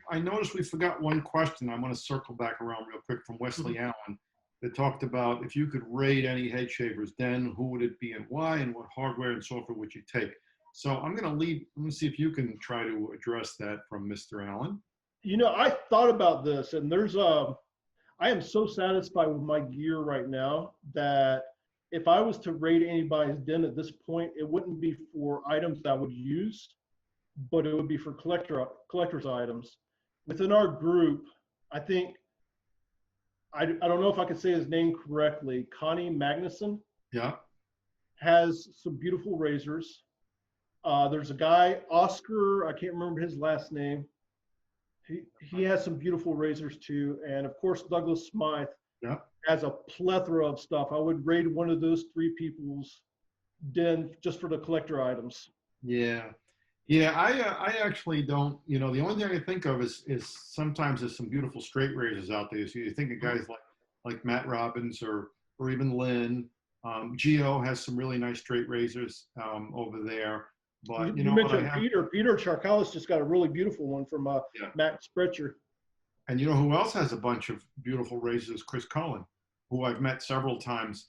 I noticed we forgot one question. I want to circle back around real quick from Wesley Allen that talked about if you could rate any head shavers, then who would it be and why, and what hardware and software would you take? So I'm going to see if you can try to address that from Mr. Allen. You know, I thought about this, and I am so satisfied with my gear right now that if I was to rate anybody's den at this point, it wouldn't be for items that I would use, but it would be for collector's items. Within our group, I think I don't know if I can say his name correctly. Connie Magnuson Yeah. has some beautiful razors. There's a guy, Oscar, I can't remember his last name. He has some beautiful razors too. And of course, Douglas Smythe Yeah. has a plethora of stuff. I would rate one of those three people's den just for the collector items. Yeah. Yeah, I actually don't, the only thing I can think of is sometimes there's some beautiful straight razors out there. So you think of guys like Matt Robbins or even Lynn. Geo has some really nice straight razors over there. But you mentioned Peter Charkalis just got a really beautiful one from Matt Sprecher. And you know who else has a bunch of beautiful razors? Chris Cohen, who I've met several times.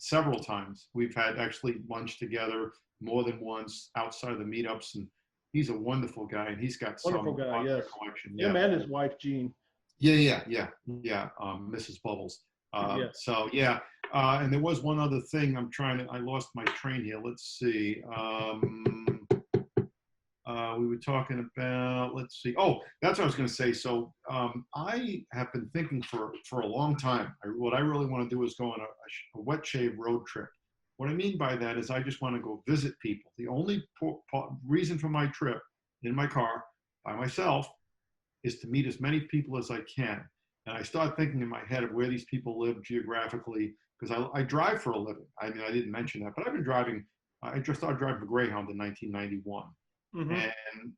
We've had actually lunch together more than once outside of the meetups, and he's a wonderful guy, and he's got wonderful some guy, yes. collection. Him and his wife Jean. Yeah. Mrs. Bubbles. Yes. So yeah, and there was one other thing. I lost my train here. Let's see. We were talking about, let's see. Oh, that's what I was going to say. So I have been thinking for a long time. What I really want to do is go on a wet shave road trip. What I mean by that is I just want to go visit people. The only reason for my trip in my car by myself is to meet as many people as I can. And I start thinking in my head of where these people live geographically, because I drive for a living. I mean, I didn't mention that, but I've been driving. I just started driving for Greyhound in 1991. Mm-hmm. And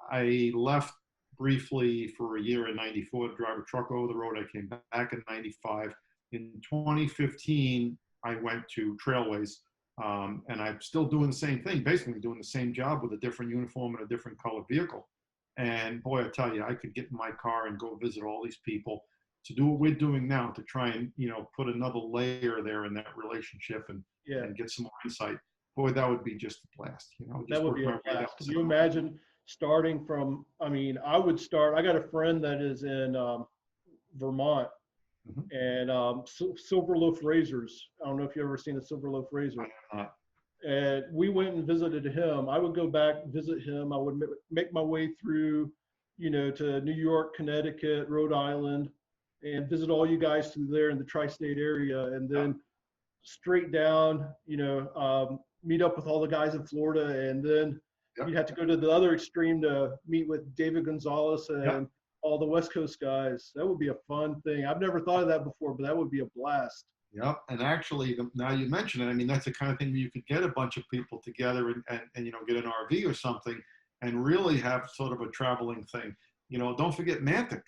I left briefly for a year in 94 to drive a truck over the road. I came back in 95. In 2015, I went to Trailways, and I'm still doing the same thing, basically doing the same job with a different uniform and a different colored vehicle. And boy, I tell you, I could get in my car and go visit all these people to do what we're doing now, to try and, put another layer there in that relationship and get some more insight. Boy, that would be just a blast, That would be a blast. Can you imagine starting from, I got a friend that is in Vermont, and Silver Loaf Razors. I don't know if you've ever seen a Silver Loaf Razor. And we went and visited him. I would go back, visit him. I would make my way through, to New York, Connecticut, Rhode Island, and visit all you guys through there in the tri-state area. And then straight down, meet up with all the guys in Florida. And then you'd have to go to the other extreme to meet with David Gonzalez and all the West Coast guys. That would be a fun thing. I've never thought of that before, but that would be a blast. Yep, and actually, now you mention it, I mean, that's the kind of thing where you could get a bunch of people together and get an RV or something and really have sort of a traveling thing. Don't forget Mantic.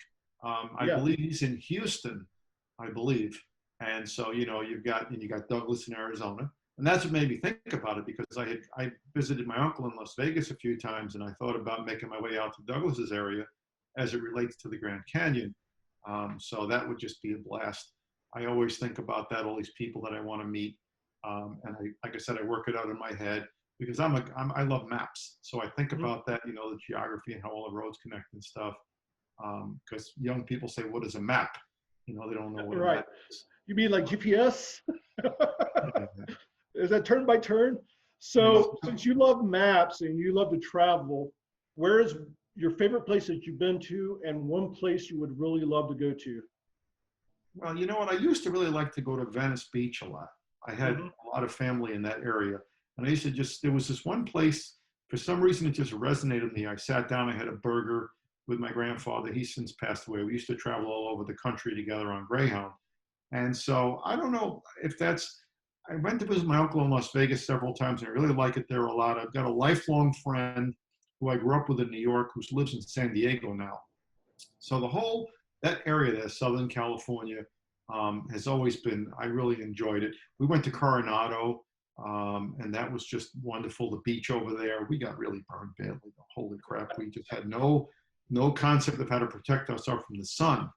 I believe he's in Houston, I believe. And so, you got Douglas in Arizona. And that's what made me think about it, because I visited my uncle in Las Vegas a few times, and I thought about making my way out to Douglas's area as it relates to the Grand Canyon. So that would just be a blast. I always think about that, all these people that I want to meet. And like I said, I work it out in my head because I love maps. So I think about that, the geography and how all the roads connect and stuff. Because young people say, what is a map? They don't know what a map is. You mean like GPS? Is that turn by turn? So since you love maps and you love to travel, where is your favorite place that you've been to and one place you would really love to go to? Well, you know what? I used to really like to go to Venice Beach a lot. I had a lot of family in that area. And I used to there was this one place, for some reason, it just resonated with me. I sat down, I had a burger with my grandfather. He's since passed away. We used to travel all over the country together on Greyhound. And so I don't know if I went to visit my uncle in Las Vegas several times, and I really like it there a lot. I've got a lifelong friend who I grew up with in New York, who lives in San Diego now. So that area there, Southern California, has always been, I really enjoyed it. We went to Coronado, and that was just wonderful. The beach over there, we got really burned badly. Holy crap, we just had no no concept of how to protect ourselves from the sun.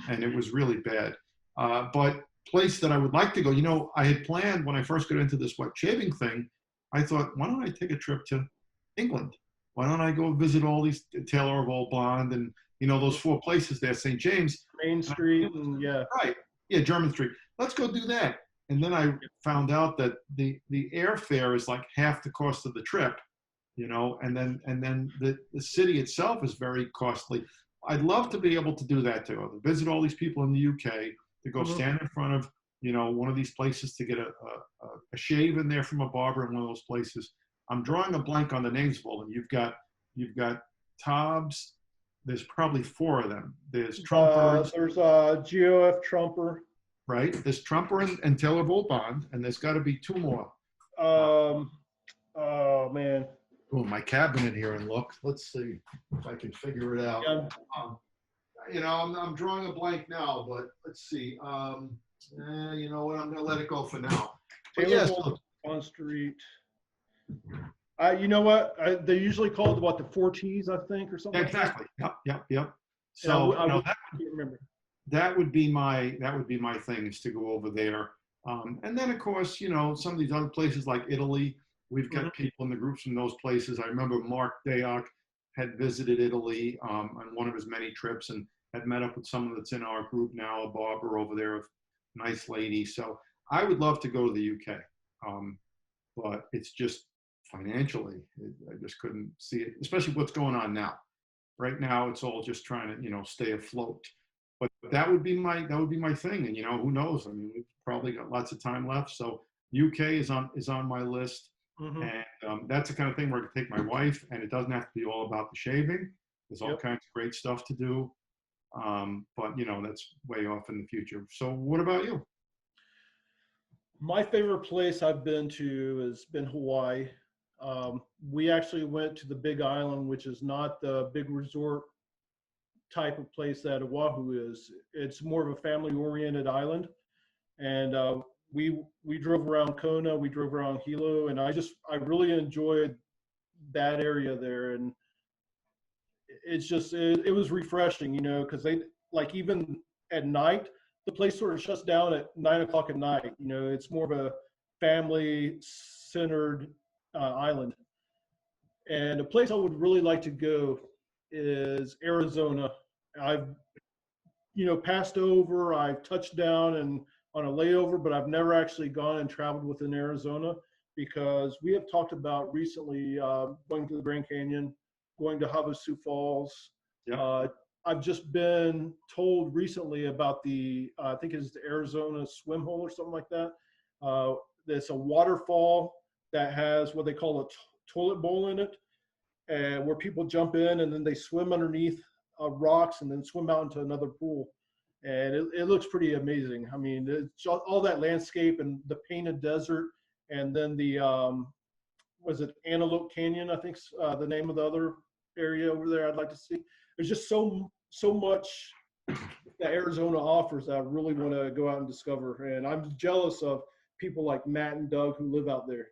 And it was really bad. But place that I would like to go, I had planned when I first got into this wet shaving thing, I thought, why don't I take a trip to England? Why don't I go visit all these Taylor of Old Bond and, those 4 places there, St. James. Main Street, and yeah. Right. Yeah, German Street. Let's go do that. And then I found out that the airfare is like half the cost of the trip, and then the city itself is very costly. I'd love to be able to do that too. To visit all these people in the UK, to go stand in front of, one of these places to get a shave in there from a barber in one of those places. I'm drawing a blank on the names of all of them. You've got Tobbs. There's probably 4 of them. There's Trumpers. There's GOF Trumper. Right. There's Trumper and Taylor of Old Bond, and there's got to be 2 more. Oh man. Oh, my cabinet here and look. Let's see if I can figure it out. Yeah. I'm drawing a blank now, but let's see. You know what? I'm gonna let it go for now. But Taylor yes, Old Bond Street. You know what? They usually call it what, the 4 T's, I think, or something. exactly. Yep. So So I that can't remember. that would be my thing, is to go over there. And then of course, some of these other places like Italy, we've got people in the groups from those places. I remember Mark Dayock had visited Italy on one of his many trips and had met up with someone that's in our group now, a barber over there, a nice lady. So I would love to go to the UK, but it's just financially, I just couldn't see it, especially what's going on now. Right now, it's all just trying to, stay afloat. But that would be my thing. And who knows? I mean, we've probably got lots of time left. So UK is on my list, and that's the kind of thing where I can take my wife, and it doesn't have to be all about the shaving. There's all kinds of great stuff to do, but that's way off in the future. So what about you? My favorite place I've been to has been Hawaii. We actually went to the Big Island, which is not the big resort type of place that Oahu is. It's more of a family-oriented island, and we drove around Kona, we drove around Hilo, and I really enjoyed that area there. And it's just it was refreshing, because they, like, even at night the place sort of shuts down at 9 o'clock at night. It's more of a family-centered island. And a place I would really like to go is Arizona. I've, passed over, I've touched down and on a layover, but I've never actually gone and traveled within Arizona, because we have talked about recently going to the Grand Canyon, going to Havasu Falls. Yeah. I've just been told recently about I think it's the Arizona swim hole or something like that. It's a waterfall that has what they call a toilet bowl in it, and where people jump in and then they swim underneath rocks and then swim out into another pool. And it looks pretty amazing. I mean, it's all that landscape and the painted desert, and then the, was it Antelope Canyon, I think's the name of the other area over there I'd like to see. There's just so much that Arizona offers that I really want to go out and discover. And I'm jealous of people like Matt and Doug who live out there.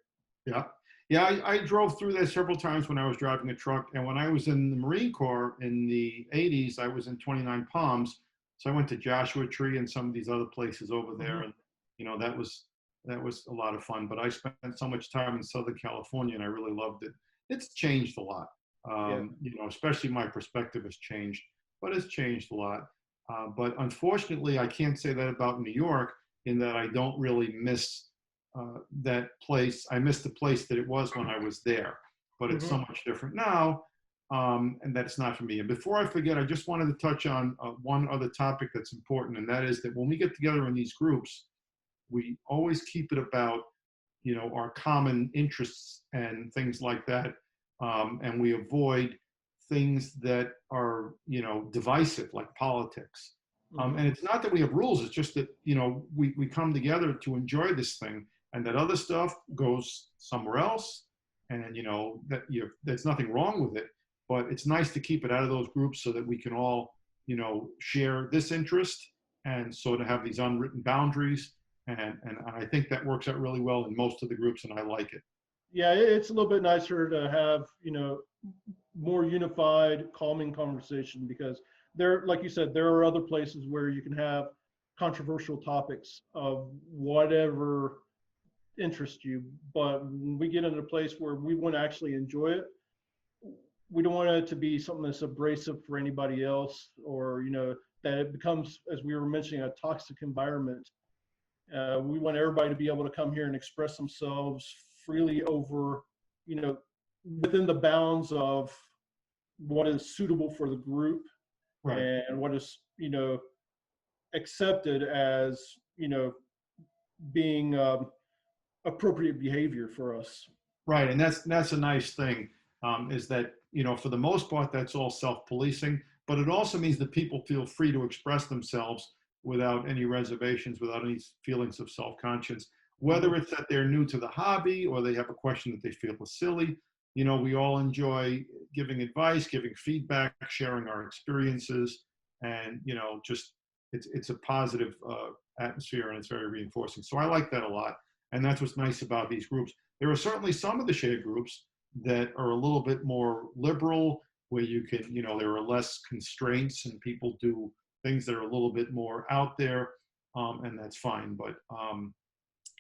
Yeah, I drove through there several times when I was driving a truck. And when I was in the Marine Corps in the 80s, I was in 29 Palms. So I went to Joshua Tree and some of these other places over there. And, that was a lot of fun. But I spent so much time in Southern California, and I really loved it. It's changed a lot. Especially my perspective has changed, but it's changed a lot. But unfortunately, I can't say that about New York, in that I don't really miss that place. I miss the place that it was when I was there, but it's so much different now, and that's not for me. And before I forget, I just wanted to touch on one other topic that's important, and that is that when we get together in these groups, we always keep it about, our common interests and things like that, and we avoid things that are, divisive, like politics. And it's not that we have rules, it's just that, we come together to enjoy this thing, and that other stuff goes somewhere else. And, there's nothing wrong with it, but it's nice to keep it out of those groups so that we can all, share this interest and sort of have these unwritten boundaries. And I think that works out really well in most of the groups, and I like it. Yeah, it's a little bit nicer to have, more unified, calming conversation, because there, like you said, there are other places where you can have controversial topics of whatever interests you. But when we get into a place where we want to actually enjoy it, we don't want it to be something that's abrasive for anybody else, or, you know, that it becomes, as we were mentioning, a toxic environment. We want everybody to be able to come here and express themselves freely over, you know, within the bounds of what is suitable for the group, Right. and what is, you know, accepted as, you know, being appropriate behavior for us. Right, and that's a nice thing, is that, you know, for the most part, that's all self-policing, but it also means that people feel free to express themselves without any reservations, without any feelings of self-conscience, whether it's that they're new to the hobby or they have a question that they feel is silly. You know, we all enjoy giving advice, giving feedback, sharing our experiences, and, you know, just it's a positive atmosphere, and it's very reinforcing. So I like that a lot, and that's what's nice about these groups. There are certainly some of the shade groups that are a little bit more liberal, where you can, you know, there are less constraints and people do things that are a little bit more out there, and that's fine. But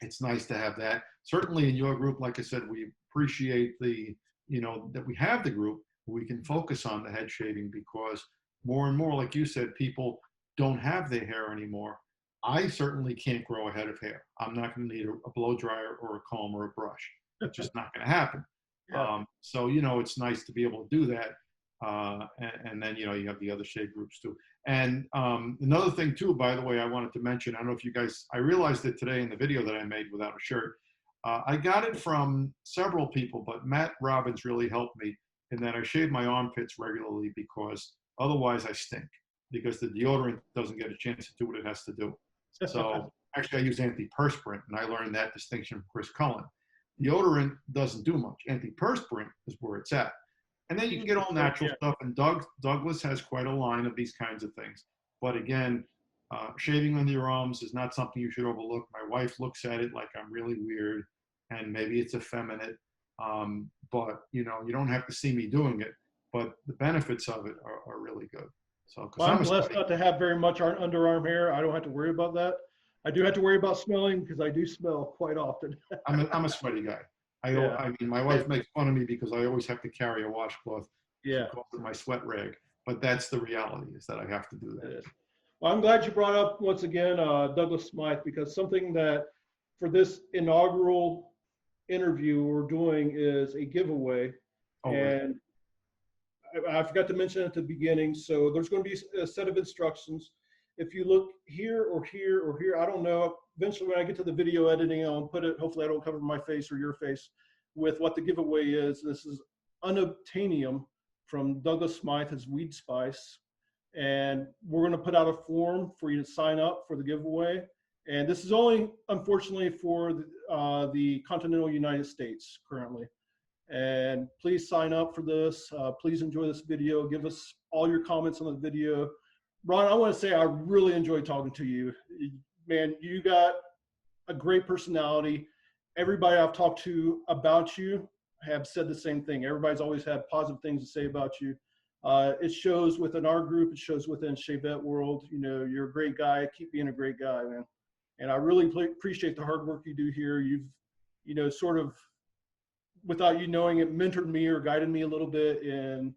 it's nice to have that. Certainly in your group, like I said, we appreciate the, you know, that we have the group where we can focus on the head shaving, because more and more, like you said, people don't have their hair anymore. I certainly can't grow a head of hair. I'm not going to need a blow dryer or a comb or a brush. It's just not going to happen. Yeah. So, you know, it's nice to be able to do that. And then, you know, you have the other shade groups too. And another thing too, by the way, I wanted to mention, I don't know if you guys, I realized it today in the video that I made without a shirt. I got it from several people, but Matt Robbins really helped me in that I shave my armpits regularly, because otherwise I stink, because the deodorant doesn't get a chance to do what it has to do. So actually I use antiperspirant, and I learned that distinction from Chris Cullen. Deodorant doesn't do much. Antiperspirant is where it's at. And then you can get all natural stuff, and Douglas has quite a line of these kinds of things. But again, shaving under your arms is not something you should overlook. My wife looks at it like I'm really weird, and maybe it's effeminate. But, you know, you don't have to see me doing it, but the benefits of it are really good. So, Well, I'm blessed not to have very much underarm hair. I don't have to worry about that. I do have to worry about smelling, because I do smell quite often. I'm a sweaty guy. I mean, my wife makes fun of me because I always have to carry a washcloth. Yeah. She calls it my sweat rag. But that's the reality, is that I have to do that. Well, I'm glad you brought up once again Douglas Smythe, because something that for this inaugural interview we're doing is a giveaway. Oh, and I forgot to mention at the beginning, so there's going to be a set of instructions. If you look here or here or here, I don't know, eventually when I get to the video editing, I'll put it, hopefully I don't cover my face or your face, with what the giveaway is. This is unobtainium from Douglas Smythe, his weed spice. And we're going to put out a form for you to sign up for the giveaway. And this is only, unfortunately, for the continental United States currently. And please sign up for this. Please enjoy this video. Give us all your comments on the video. Ron, I want to say I really enjoyed talking to you. Man, you got a great personality. Everybody I've talked to about you have said the same thing. Everybody's always had positive things to say about you. It shows within our group. It shows within Shavette world. You know, you're a great guy. Keep being a great guy, man. And I really appreciate the hard work you do here. You've, you know, sort of, without you knowing it, mentored me or guided me a little bit in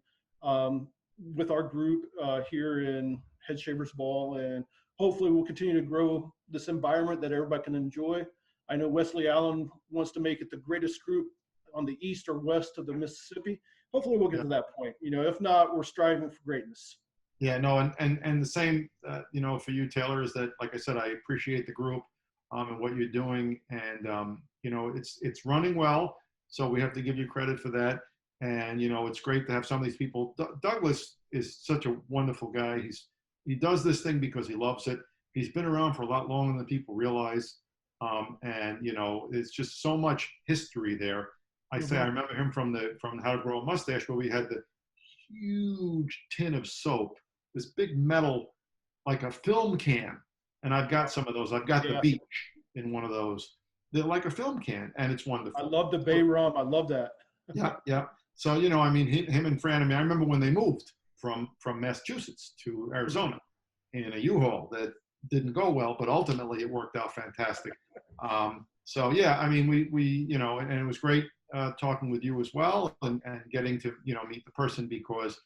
with our group here in Head Shavers Ball, and hopefully we'll continue to grow this environment that everybody can enjoy. I know Wesley Allen wants to make it the greatest group on the east or west of the Mississippi. Hopefully we'll get to that point. You know, if not, we're striving for greatness. Yeah, no, and the same, you know, for you, Taylor, is that, like I said, I appreciate the group and what you're doing, and you know, it's running well, so we have to give you credit for that. And you know, it's great to have some of these people. Douglas is such a wonderful guy. He does this thing because he loves it. He's been around for a lot longer than people realize, and you know, it's just so much history there. I say I remember him from How to Grow a Mustache, where we had the huge tin of soap, this big metal, like a film can. And I've got some of those. I've got the beach in one of those. They're like a film can, and it's wonderful. I love the Bay Rum. I love that. Yeah, yeah. So, you know, I mean, him and Fran, I mean, I remember when they moved from Massachusetts to Arizona in a U-Haul that didn't go well, but ultimately it worked out fantastic. So yeah, I mean, we you know, and it was great talking with you as well, and getting to, you know, meet the person, because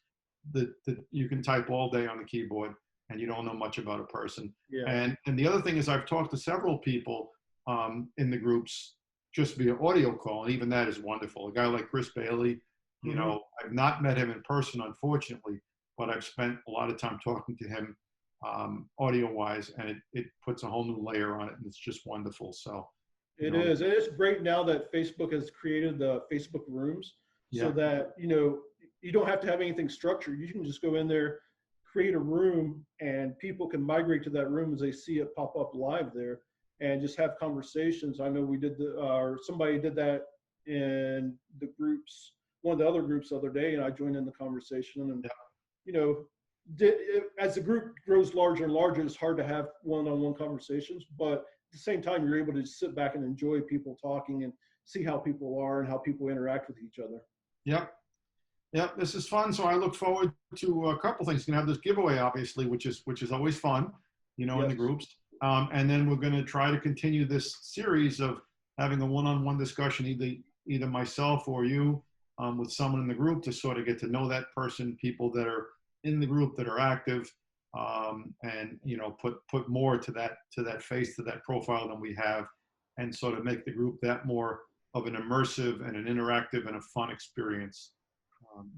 you can type all day on the keyboard and you don't know much about a person. Yeah. And the other thing is, I've talked to several people in the groups just via audio call, and even that is wonderful. A guy like Chris Bailey, you know, I've not met him in person, unfortunately, but I've spent a lot of time talking to him audio wise, and it puts a whole new layer on it, and it's just wonderful. So It is. And it's great now that Facebook has created the Facebook rooms, so that, you know, you don't have to have anything structured. You can just go in there, create a room, and people can migrate to that room as they see it pop up live there, and just have conversations. I know we did or somebody did that in the groups, one of the other groups the other day, and I joined in the conversation. And, you know, as the group grows larger and larger, it's hard to have one-on-one conversations, but at the same time, you're able to sit back and enjoy people talking and see how people are and how people interact with each other. Yep. Yep. This is fun. So I look forward to a couple things. We're gonna have this giveaway, obviously, which is always fun, you know, in the groups. And then we're going to try to continue this series of having a one-on-one discussion, either myself or you, with someone in the group, to sort of get to know that person, people that are in the group that are active, and, you know, put more to that face, to that profile than we have, and sort of make the group that more of an immersive and an interactive and a fun experience,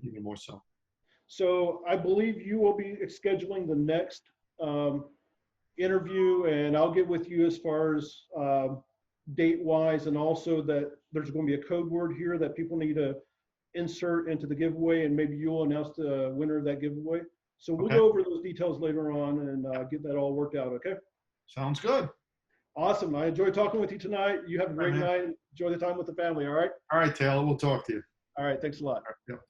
even more so. So I believe you will be scheduling the next interview, and I'll get with you as far as date wise, and also that there's going to be a code word here that people need to insert into the giveaway, and maybe you'll announce the winner of that giveaway. So we'll go over those details later on and get that all worked out. Okay. Sounds good. Awesome. I enjoyed talking with you tonight. You have a great night. Enjoy the time with the family. All right. All right, Taylor. We'll talk to you. All right. Thanks a lot. All right, yep.